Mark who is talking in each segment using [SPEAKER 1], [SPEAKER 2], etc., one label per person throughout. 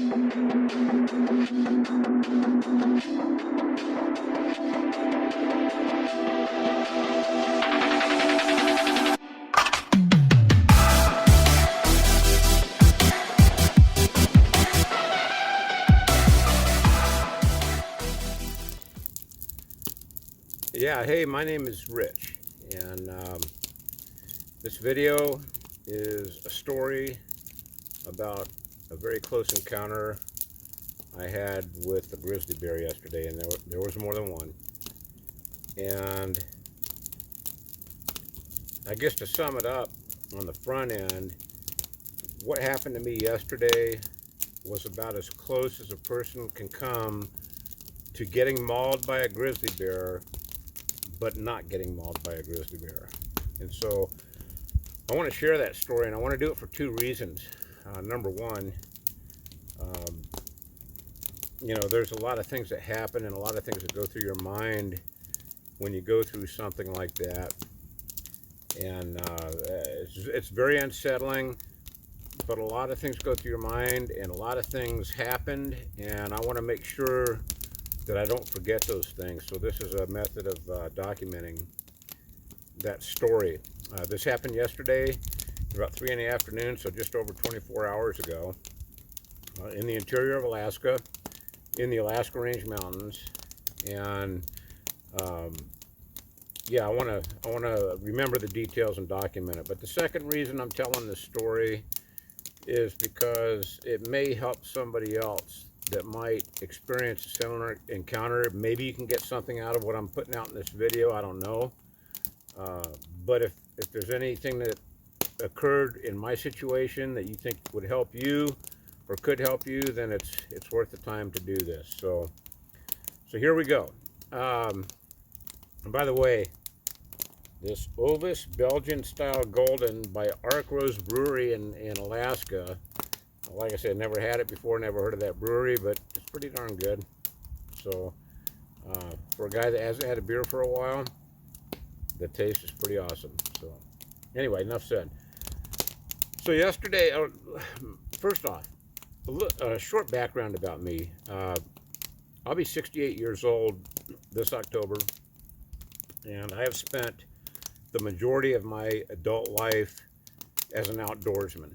[SPEAKER 1] Yeah, hey, my name is Rich, and this video is a story about a very close encounter I had with a grizzly bear yesterday, and there was more than one. And I guess to sum it up on the front end, what happened to me yesterday was about as close as a person can come to getting mauled by a grizzly bear, but not getting mauled by a grizzly bear. And so I want to share that story, and I want to do it for two reasons. Number one, there's a lot of things that happen and a lot of things that go through your mind when you go through something like that. And it's very unsettling, but a lot of things go through your mind and a lot of things happened, and I want to make sure that I don't forget those things. So this is a method of documenting that story. This happened yesterday about 3 in the afternoon, so just over 24 hours ago, in the interior of Alaska, in the Alaska Range Mountains. And yeah, I want to remember the details and document it. But the second reason I'm telling this story is because it may help somebody else that might experience a similar encounter. Maybe you can get something out of what I'm putting out in this video. I don't know. But if there's anything that occurred in my situation that you think would help you or could help you, then it's worth the time to do this. So here we go. And by the way, this Ovis Belgian Style Golden by Ark Rose Brewery in Alaska. Like I said, never had it before, never heard of that brewery, but it's pretty darn good. So for a guy that hasn't had a beer for a while, the taste is pretty awesome. So anyway, enough said. So yesterday, first off, a short background about me. I'll be 68 years old this October, and I have spent the majority of my adult life as an outdoorsman.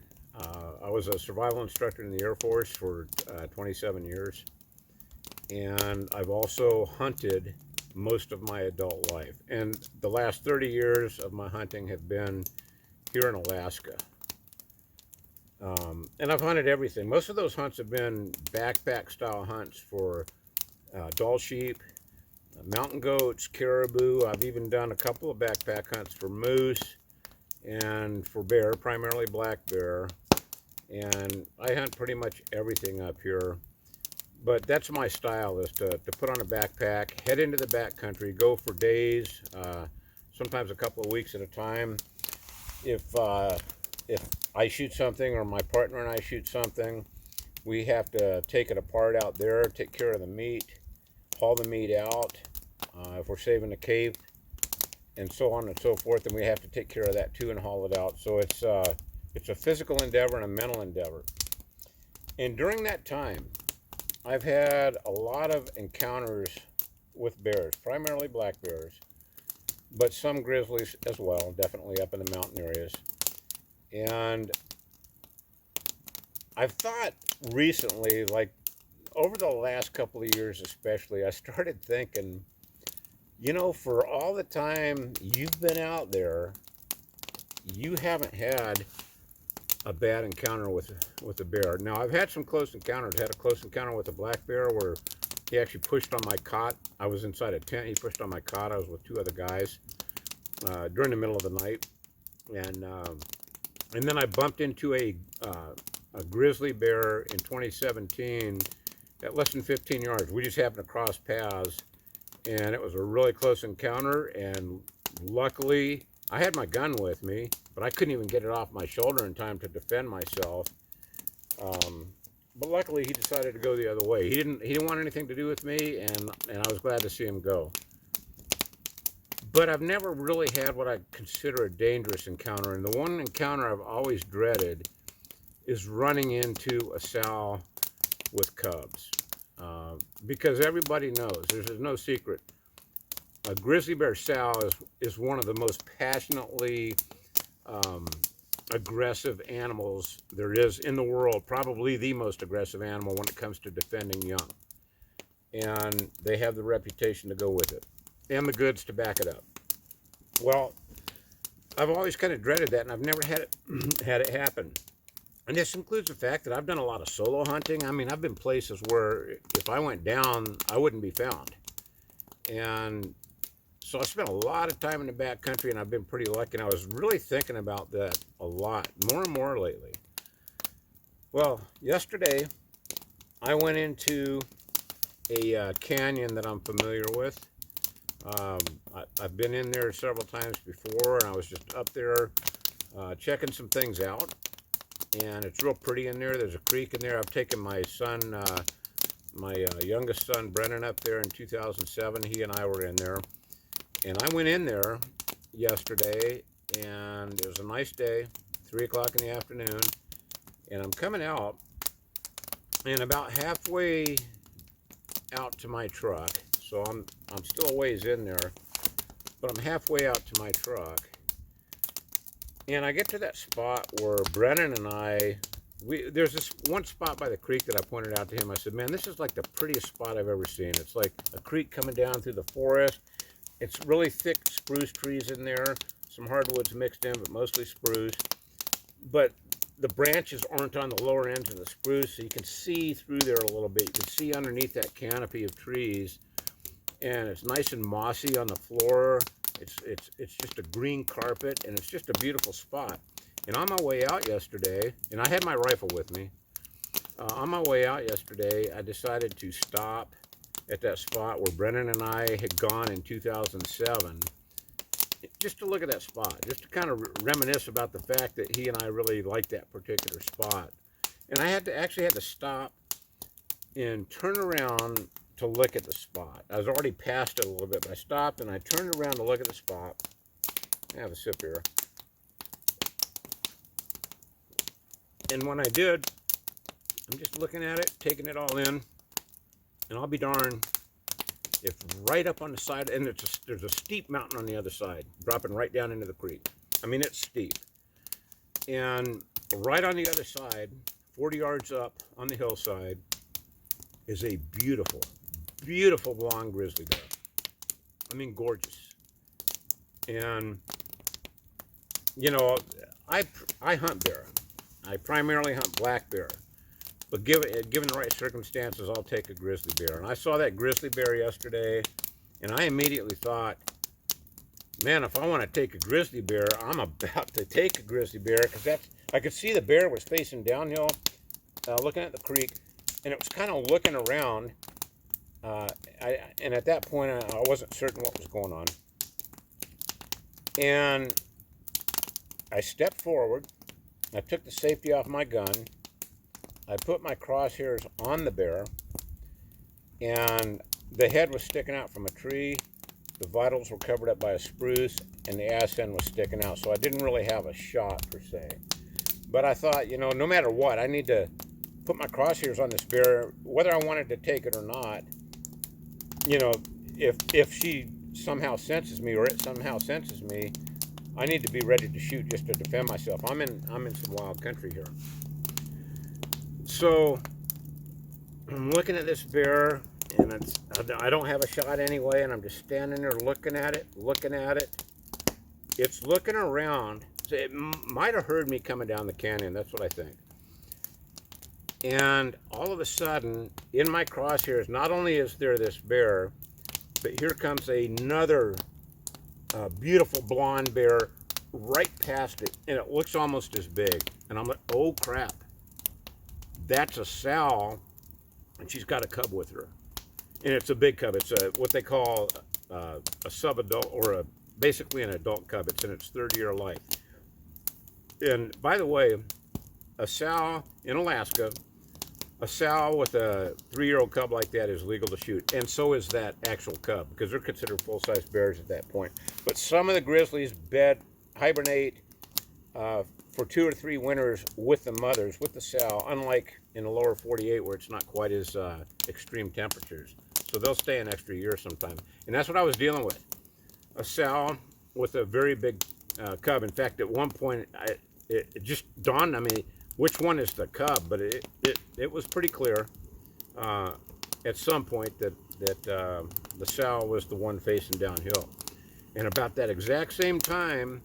[SPEAKER 1] I was a survival instructor in the Air Force for 27 years, and I've also hunted most of my adult life. And the last 30 years of my hunting have been here in Alaska. And I've hunted everything. Most of those hunts have been backpack style hunts for Dall sheep, mountain goats, caribou. I've even done a couple of backpack hunts for moose and for bear, primarily black bear. And I hunt pretty much everything up here. But that's my style, is to put on a backpack, head into the backcountry, go for days, sometimes a couple of weeks at a time. If I shoot something or my partner and I shoot something, we have to take it apart out there, take care of the meat, haul the meat out, if we're saving a cave, and so on and so forth. And we have to take care of that too and haul it out. So it's a physical endeavor and a mental endeavor. And during that time, I've had a lot of encounters with bears, primarily black bears, but some grizzlies as well, definitely up in the mountain areas. And I've thought recently, like over the last couple of years especially, I started thinking, for all the time you've been out there, you haven't had a bad encounter with a bear. Now, I've had some close encounters. I had a close encounter with a black bear where he actually pushed on my cot. I was inside a tent. He pushed on my cot. I was with two other guys during the middle of the night, and then I bumped into a grizzly bear in 2017 at less than 15 yards. We just happened to cross paths, and it was a really close encounter. And luckily, I had my gun with me, but I couldn't even get it off my shoulder in time to defend myself. But luckily, he decided to go the other way. He didn't want anything to do with me, and I was glad to see him go. But I've never really had what I consider a dangerous encounter, and the one encounter I've always dreaded is running into a sow with cubs. Because everybody knows, there's no secret, a grizzly bear sow is one of the most passionately aggressive animals there is in the world, probably the most aggressive animal when it comes to defending young. And they have the reputation to go with it, and the goods to back it up. Well, I've always kind of dreaded that, and I've never had it happen. And this includes the fact that I've done a lot of solo hunting. I mean, I've been places where if I went down, I wouldn't be found. And so I spent a lot of time in the backcountry, and I've been pretty lucky. And I was really thinking about that a lot, more and more lately. Well, yesterday, I went into a canyon that I'm familiar with. I've been in there several times before, and I was just up there checking some things out. And it's real pretty in there. There's a creek in there. I've taken my son, my youngest son, Brennan, up there in 2007. He and I were in there. And I went in there yesterday, and it was a nice day, 3 o'clock in the afternoon. And I'm coming out, and about halfway out to my truck, so I'm still a ways in there, but I'm halfway out to my truck. And I get to that spot where Brennan and there's this one spot by the creek that I pointed out to him. I said, man, this is like the prettiest spot I've ever seen. It's like a creek coming down through the forest. It's really thick spruce trees in there, some hardwoods mixed in, but mostly spruce. But the branches aren't on the lower ends of the spruce, so you can see through there a little bit. You can see underneath that canopy of trees, and it's nice and mossy on the floor. It's just a green carpet, and it's just a beautiful spot. And on my way out yesterday, and I had my rifle with me, on my way out yesterday, I decided to stop at that spot where Brennan and I had gone in 2007, just to look at that spot, just to kind of reminisce about the fact that he and I really liked that particular spot. And I actually had to stop and turn around to look at the spot. I was already past it a little bit, but I stopped and I turned around to look at the spot. I have a sip here. And when I did, I'm just looking at it, taking it all in, and I'll be darned if right up on the side, and there's a steep mountain on the other side, dropping right down into the creek. I mean, it's steep. And right on the other side, 40 yards up on the hillside, is a beautiful, beautiful blonde grizzly bear. I mean, gorgeous. And, you know, I hunt bear. I primarily hunt black bear. But given the right circumstances, I'll take a grizzly bear. And I saw that grizzly bear yesterday, and I immediately thought, man, if I want to take a grizzly bear, I'm about to take a grizzly bear, because I could see the bear was facing downhill, looking at the creek, and it was kind of looking around. And at that point, I wasn't certain what was going on. And I stepped forward. I took the safety off my gun. I put my crosshairs on the bear, and the head was sticking out from a tree. The vitals were covered up by a spruce, and the ass end was sticking out. So I didn't really have a shot per se. But I thought, you know, no matter what, I need to put my crosshairs on this bear, whether I wanted to take it or not. You know, if she somehow senses me, or it somehow senses me, I need to be ready to shoot just to defend myself. I'm in some wild country here. So I'm looking at this bear, and I don't have a shot anyway, and I'm just standing there looking at it. It's looking around. So it might have heard me coming down the canyon. That's what I think. And all of a sudden, in my crosshairs, not only is there this bear, but here comes another beautiful blonde bear right past it, and it looks almost as big. And I'm like, oh crap, that's a sow, and she's got a cub with her, and it's a big cub. It's what they call a sub-adult, or basically an adult cub. It's in its third year of life. And by the way, a sow in Alaska, a sow with a 3-year-old cub like that is legal to shoot, and so is that actual cub, because they're considered full-size bears at that point. But some of the grizzlies hibernate for 2 or 3 winters with the mothers, with the sow, unlike in the lower 48 where it's not quite as extreme temperatures. So they'll stay an extra year sometime. And that's what I was dealing with. A sow with a very big cub. In fact, at one point, it just dawned on me which one is the cub, but it was pretty clear at some point that the sow was the one facing downhill. And about that exact same time,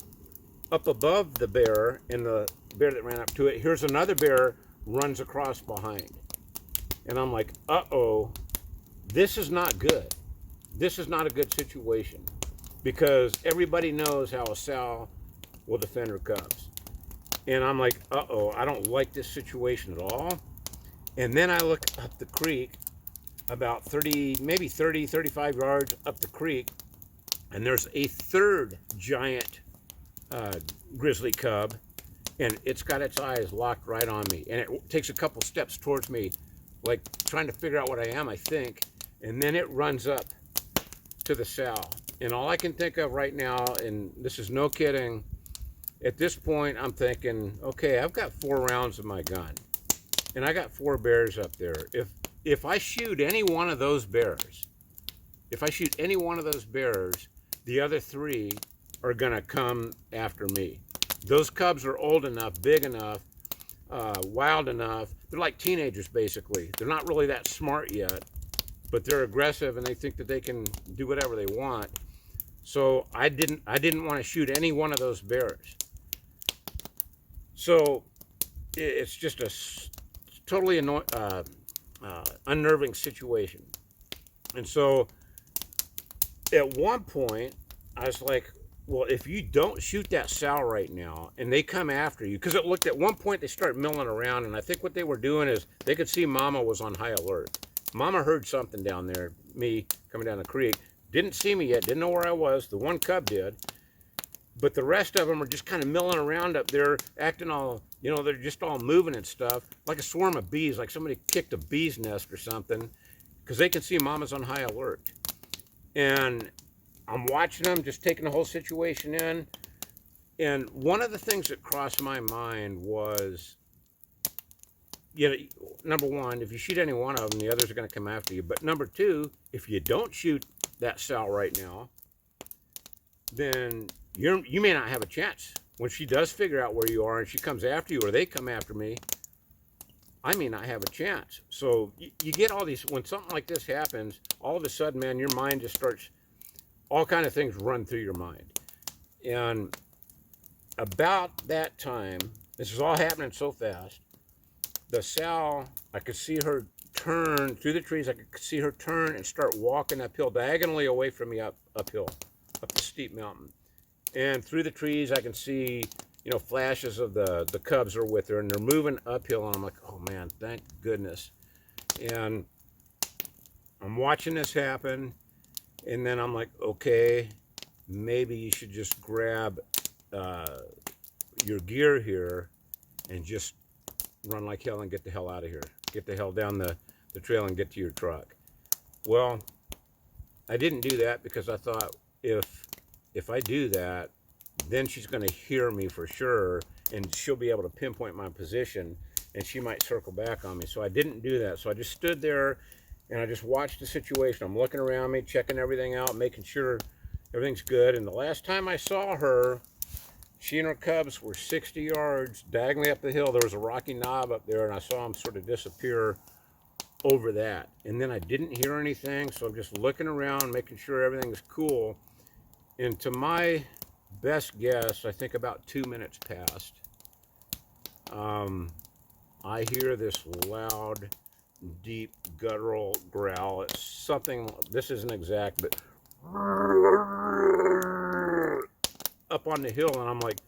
[SPEAKER 1] up above the bear and the bear that ran up to it, here's another bear runs across behind. And I'm like, uh-oh, this is not good. This is not a good situation, because everybody knows how a sow will defend her cubs. And I'm like, uh-oh, I don't like this situation at all. And then I look up the creek about 30, maybe 30, 35 yards up the creek, and there's a third giant grizzly cub, and it's got its eyes locked right on me. And it takes a couple steps towards me, like trying to figure out what I am, I think. And then it runs up to the sow. And all I can think of right now, and this is no kidding, at this point I'm thinking, okay, I've got 4 rounds of my gun, and I got 4 bears up there. If I shoot any one of those bears, the other 3 are gonna come after me. Those cubs are old enough, big enough, wild enough. They're like teenagers, basically. They're not really that smart yet, but they're aggressive and they think that they can do whatever they want. So I didn't want to shoot any one of those bears. So it's just a totally unnerving situation. And so at one point, I was like, well, if you don't shoot that sow right now and they come after you, because it looked at one point they start milling around, and I think what they were doing is they could see Mama was on high alert. Mama heard something down there, me coming down the creek. Didn't see me yet, didn't know where I was. The one cub did. But the rest of them are just kind of milling around up there, acting all, they're just all moving and stuff, like a swarm of bees, like somebody kicked a bee's nest or something, because they can see Mama's on high alert. And I'm watching them, just taking the whole situation in. And one of the things that crossed my mind was, number one, if you shoot any one of them, the others are going to come after you. But number two, if you don't shoot that sow right now, then you may not have a chance. When she does figure out where you are and she comes after you, or they come after me, I may not have a chance. So you get all these, when something like this happens, all of a sudden, man, your mind just starts, all kind of things run through your mind. And about that time, this is all happening so fast, the sow, I could see her turn through the trees. I could see her turn and start walking uphill, diagonally away from me, uphill, up the steep mountain. And through the trees, I can see, flashes of the cubs are with her, and they're moving uphill. And I'm like, oh man, thank goodness. And I'm watching this happen. And then I'm like, okay, maybe you should just grab your gear here and just run like hell and get the hell out of here. Get the hell down the trail and get to your truck. Well, I didn't do that because I thought if I do that, then she's going to hear me for sure, and she'll be able to pinpoint my position, and she might circle back on me. So I didn't do that. So I just stood there, and I just watched the situation. I'm looking around me, checking everything out, making sure everything's good. And the last time I saw her, she and her cubs were 60 yards diagonally up the hill. There was a rocky knob up there, and I saw them sort of disappear over that. And then I didn't hear anything, so I'm just looking around, making sure everything's cool. And to my best guess, I think about 2 minutes passed. I hear this loud, deep, guttural growl. It's something, this isn't exact, but up on the hill, and I'm like,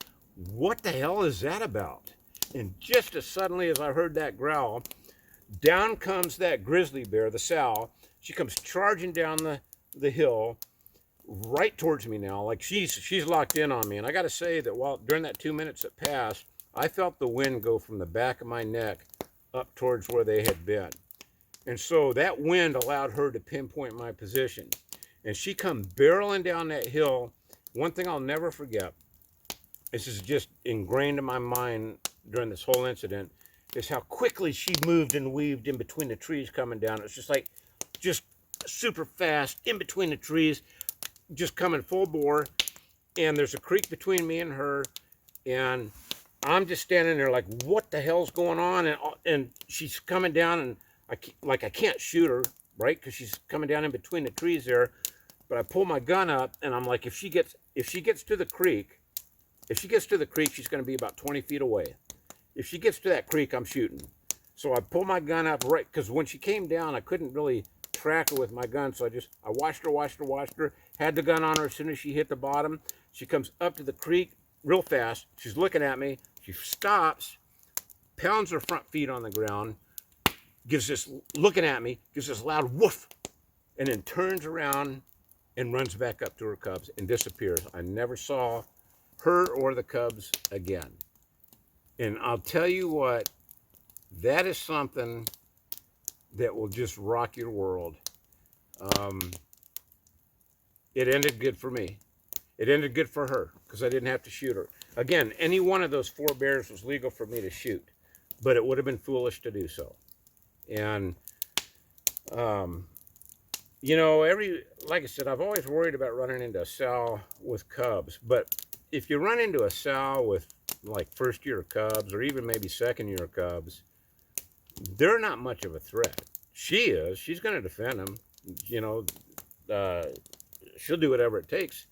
[SPEAKER 1] what the hell is that about? And just as suddenly as I heard that growl, down comes that grizzly bear, the sow. She comes charging down the hill, right towards me now, like she's locked in on me. And I got to say that during that 2 minutes that passed, I felt the wind go from the back of my neck up towards where they had been. And so that wind allowed her to pinpoint my position. And she come barreling down that hill. One thing I'll never forget, this is just ingrained in my mind during this whole incident, is how quickly she moved and weaved in between the trees coming down. It's just like, just super fast in between the trees, just coming full bore. And there's a creek between me and her, and I'm just standing there like, what the hell's going on? And she's coming down, and I can't shoot her, right? Because she's coming down in between the trees there. But I pull my gun up, and I'm like, if she gets to the creek, she's going to be about 20 feet away. If she gets to that creek, I'm shooting. So I pull my gun up, right, because when she came down, I couldn't really track her with my gun. So I watched her, had the gun on her as soon as she hit the bottom. She comes up to the creek real fast. She's looking at me. She stops, pounds her front feet on the ground, looking at me, gives this loud woof, and then turns around and runs back up to her cubs and disappears. I never saw her or the cubs again. And I'll tell you what, that is something that will just rock your world. It ended good for me. It ended good for her because I didn't have to shoot her. Again, any one of those 4 bears was legal for me to shoot, but it would have been foolish to do so. And, you know, like I said, I've always worried about running into a sow with cubs, but if you run into a sow with like first-year cubs or even maybe second-year cubs, they're not much of a threat. She's going to defend them. You know, she'll do whatever it takes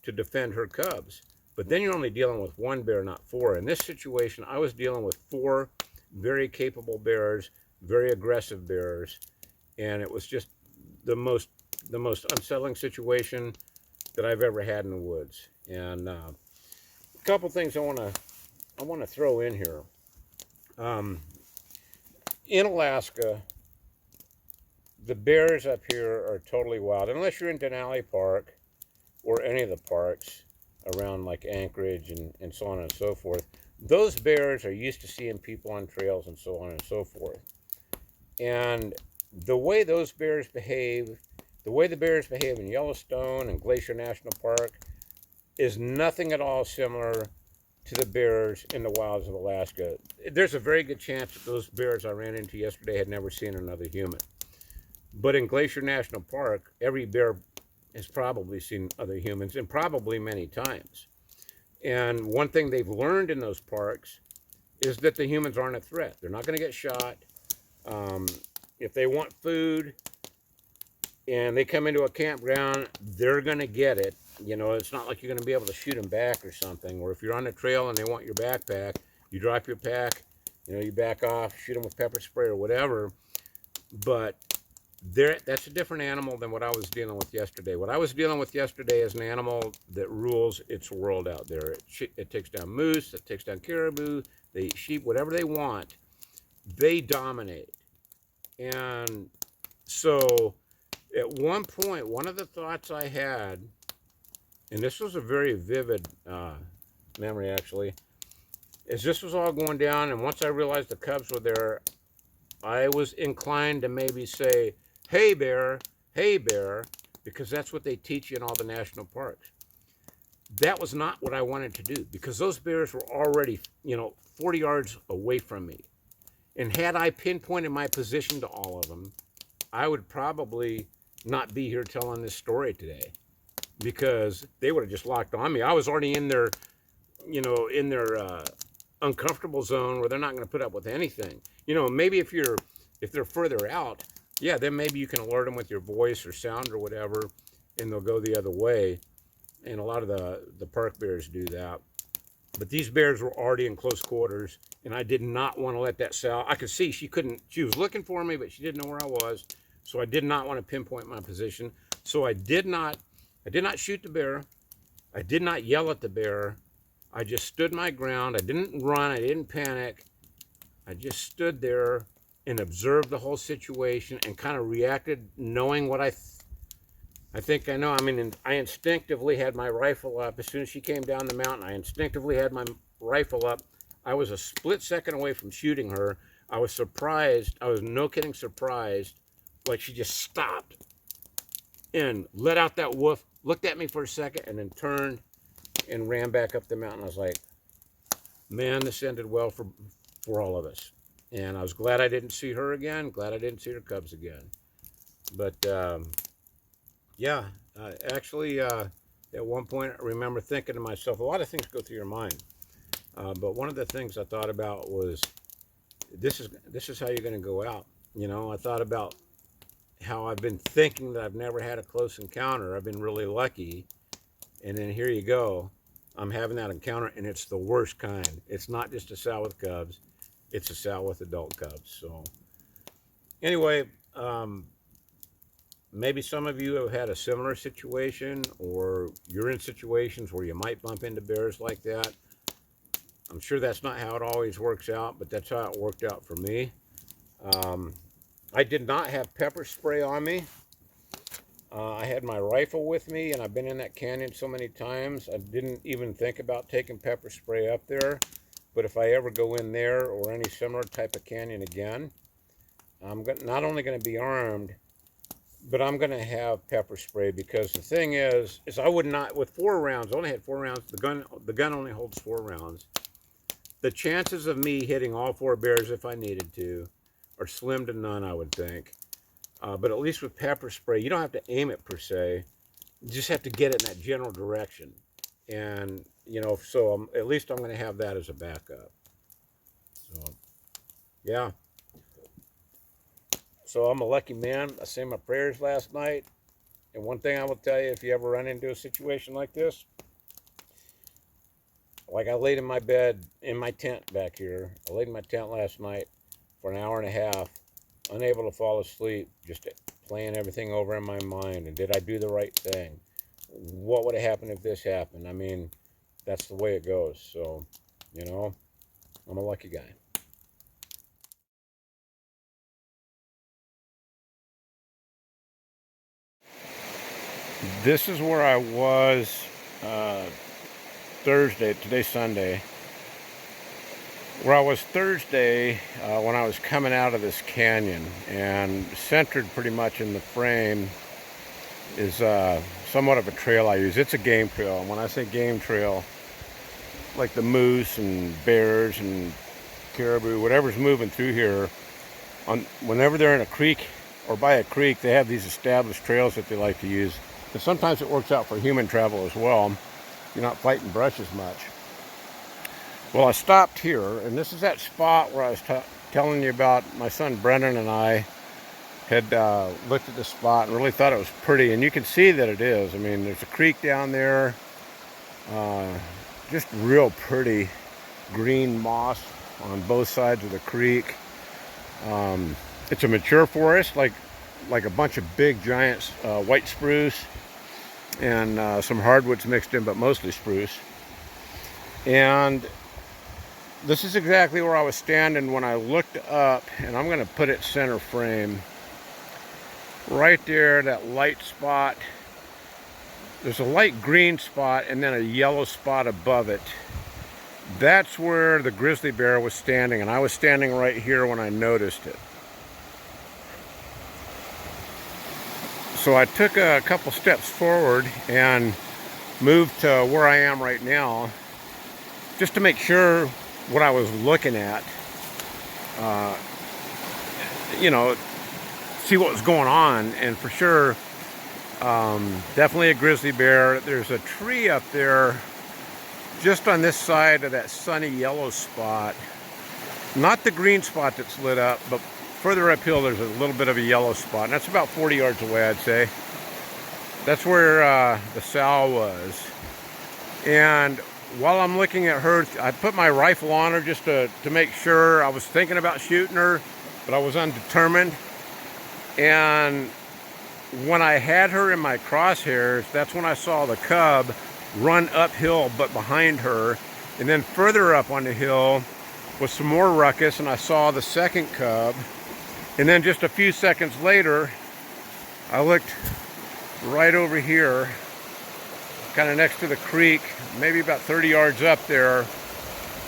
[SPEAKER 1] to defend her cubs. But then you're only dealing with 1 bear, not 4. In this situation, I was dealing with 4 very capable bears, very aggressive bears, and it was just the most unsettling situation that I've ever had in the woods. And a couple things I want to throw in here. In Alaska, the bears up here are totally wild, unless you're in Denali Park or any of the parks around like Anchorage and so on and so forth. Those bears are used to seeing people on trails and so on and so forth. And the way those bears behave, the way the bears behave in Yellowstone and Glacier National Park is nothing at all similar to the bears in the wilds of Alaska. There's a very good chance that those bears I ran into yesterday had never seen another human. But in Glacier National Park, every bear has probably seen other humans, and probably many times. And one thing they've learned in those parks is that the humans aren't a threat. They're not going to get shot. If they want food and they come into a campground, they're going to get it. You know, it's not like you're going to be able to shoot them back or something. Or if you're on a trail and they want your backpack, you drop your pack, you know, you back off, shoot them with pepper spray or whatever. But that's a different animal than what I was dealing with yesterday. What I was dealing with yesterday is an animal that rules its world out there. It takes down moose, it takes down caribou, they eat sheep, whatever they want. They dominate. And so at one point, one of the thoughts I had, and this was a very vivid memory actually, is this was all going down, and once I realized the cubs were there, I was inclined to maybe say, hey bear, because that's what they teach you in all the national parks. That was not what I wanted to do, because those bears were already, 40 yards away from me. And had I pinpointed my position to all of them, I would probably not be here telling this story today, because they would have just locked on me. I was already in their, uncomfortable zone where they're not going to put up with anything. Maybe if they're further out, yeah, then maybe you can alert them with your voice or sound or whatever, and they'll go the other way. And a lot of the park bears do that. But these bears were already in close quarters, and I did not want to let that sow. I could see she was looking for me, but she didn't know where I was. So I did not want to pinpoint my position. So I did not shoot the bear. I did not yell at the bear. I just stood my ground. I didn't run. I didn't panic. I just stood there and observed the whole situation and kind of reacted, knowing what I think I know. I mean, I instinctively had my rifle up. As soon as she came down the mountain, I instinctively had my rifle up. I was a split second away from shooting her. I was surprised. I was no kidding surprised. Like, she just stopped and let out that woof, looked at me for a second, and then turned and ran back up the mountain. I was like, man, this ended well for all of us. And I was glad I didn't see her again, glad I didn't see her cubs again. But yeah, actually, at one point, I remember thinking to myself, a lot of things go through your mind. But one of the things I thought about was, this is how you're going to go out. You know, I thought about how I've been thinking that I've never had a close encounter. I've been really lucky. And then here you go. I'm having that encounter, and it's the worst kind. It's not just a sow with cubs. It's a sow with adult cubs. So anyway, maybe some of you have had a similar situation, or you're in situations where you might bump into bears like that. I'm sure that's not how it always works out, but that's how it worked out for me. I did not have pepper spray on me. I had my rifle with me, and I've been in that canyon so many times, I didn't even think about taking pepper spray up there. But if I ever go in there or any similar type of canyon again, I'm not only going to be armed, but I'm going to have pepper spray, because the thing is I would not, with 4 rounds, I only had 4 rounds, the gun only holds 4 rounds. The chances of me hitting all 4 bears if I needed to are slim to none, I would think. But at least with pepper spray, you don't have to aim it per se. You just have to get it in that general direction. And, you know, so at least I'm going to have that as a backup. So, yeah. So I'm a lucky man. I said my prayers last night. And one thing I will tell you, if you ever run into a situation like this, like I laid in my bed, in my tent back here. I laid in my tent last night for an hour and a half, unable to fall asleep, just playing everything over in my mind. And did I do the right thing? What would have happened if this happened? I mean, that's the way it goes. So, you know, I'm a lucky guy. This is where I was Thursday. Today's Sunday. Where I was Thursday when I was coming out of this canyon, and centered pretty much in the frame is somewhat of a trail I use. It's a game trail. And when I say game trail, like the moose and bears and caribou, whatever's moving through here, whenever they're in a creek or by a creek, they have these established trails that they like to use. And sometimes it works out for human travel as well. You're not fighting brush as much. Well, I stopped here, and this is that spot where I was telling you about. My son Brendan and I had looked at this spot and really thought it was pretty, and you can see that it is. I mean, there's a creek down there, just real pretty green moss on both sides of the creek. It's a mature forest, like a bunch of big giant white spruce and some hardwoods mixed in, but mostly spruce. And this is exactly where I was standing when I looked up, and I'm going to put it center frame. Right there, that light spot. There's a light green spot and then a yellow spot above it. That's where the grizzly bear was standing, and I was standing right here when I noticed it. So I took a couple steps forward and moved to where I am right now, just to make sure what I was looking at, you know, see what was going on. And for sure, definitely a grizzly bear. There's a tree up there just on this side of that sunny yellow spot, not the green spot that's lit up, but further uphill there's a little bit of a yellow spot, and that's about 40 yards away, I'd say. That's where the sow was. And while I'm looking at her, I put my rifle on her just to make sure. I was thinking about shooting her, but I was undetermined. And when I had her in my crosshairs, that's when I saw the cub run uphill but behind her. And then further up on the hill was some more ruckus, and I saw the second cub. And then just a few seconds later, I looked right over here, kind of next to the creek, maybe about 30 yards up there,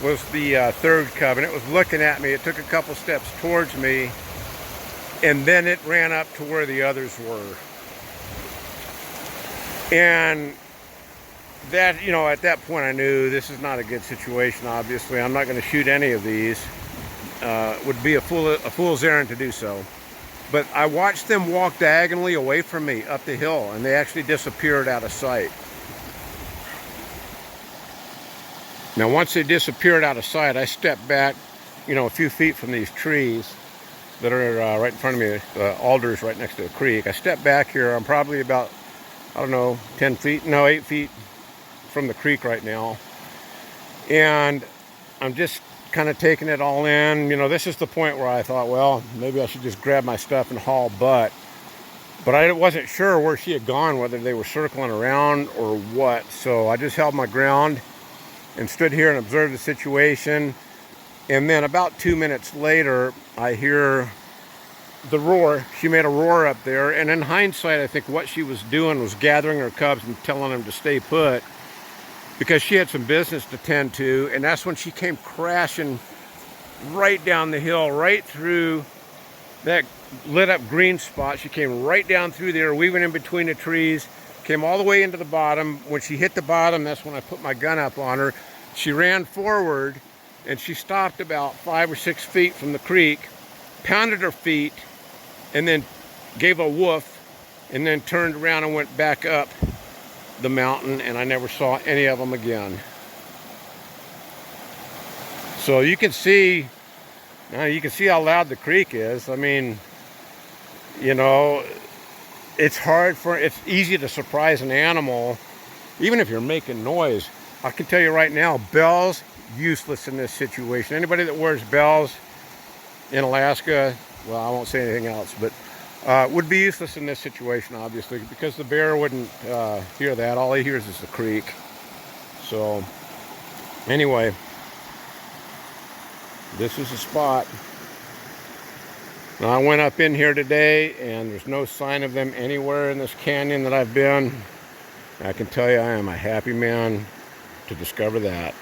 [SPEAKER 1] was the third cub, and it was looking at me. It took a couple steps towards me, and then it ran up to where the others were. And that, you know, at that point I knew this is not a good situation. Obviously, I'm not going to shoot any of these. Would be a fool's errand to do so. But I watched them walk diagonally away from me up the hill, and they actually disappeared out of sight. Now, once they disappeared out of sight, I stepped back, you know, a few feet from these trees that are right in front of me, alders right next to the creek. I stepped back here. I'm probably about, I don't know, 10 feet, no, 8 feet from the creek right now. And I'm just kind of taking it all in. You know, this is the point where I thought, well, maybe I should just grab my stuff and haul butt. But I wasn't sure where she had gone, whether they were circling around or what. So I just held my ground and stood here and observed the situation. And then about 2 minutes later, I hear the roar. She made a roar up there. And in hindsight, I think what she was doing was gathering her cubs and telling them to stay put, because she had some business to tend to. And that's when she came crashing right down the hill, right through that lit up green spot. She came right down through there, weaving in between the trees, came all the way into the bottom. When she hit the bottom, that's when I put my gun up on her. She ran forward, and she stopped about 5 or 6 feet from the creek, pounded her feet, and then gave a woof, and then turned around and went back up the mountain, and I never saw any of them again. So you can see, now you can see how loud the creek is. I mean, you know, it's easy to surprise an animal, even if you're making noise. I can tell you right now, bells, useless in this situation. Anybody that wears bells in Alaska, well, I won't say anything else, but would be useless in this situation, obviously, because the bear wouldn't hear that. All he hears is the creek. So, anyway, this is the spot. Now, I went up in here today, and there's no sign of them anywhere in this canyon that I've been. I can tell you I am a happy man to discover that.